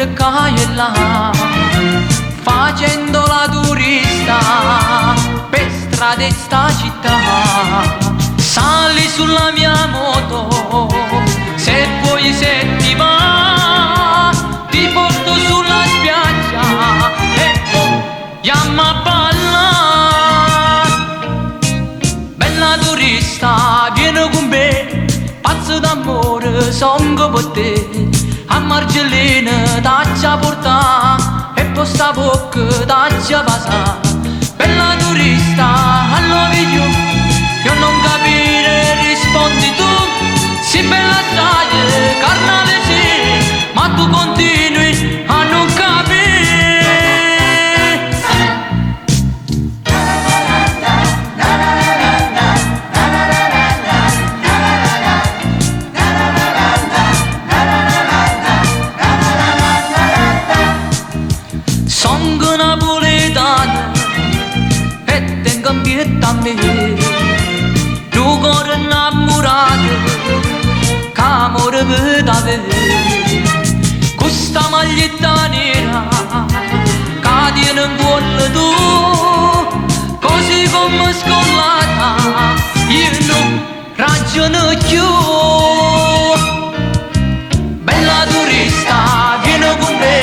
oltre qua e là, facendo la turista per strade sta città. Sali sulla mia moto, se vuoi se ti va, ti porto sulla spiaggia e andiamo a ballare. Bella turista, vieni con me, pazzo d'amore, songo per te. A Margellina t'accia portà e poi sta bocca t'accia pasà. Bella turista, I love you, io non capire, rispondi tu. Sì bella sai, carnale sì, ma tu continui a non capire. Sono napoletano e tengo ambiente a me, tu cuore innamorato, che amore per te. Questa maglietta nera, che tiene in cuore tu, così come scollata, io non ragiono più. Bella turista, vieni con me,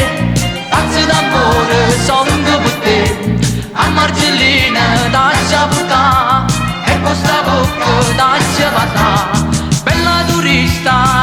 pazzo d'amore, songo per te. A Margellina t'accia portà e con sta bocca t'accia pasà. Bella turista,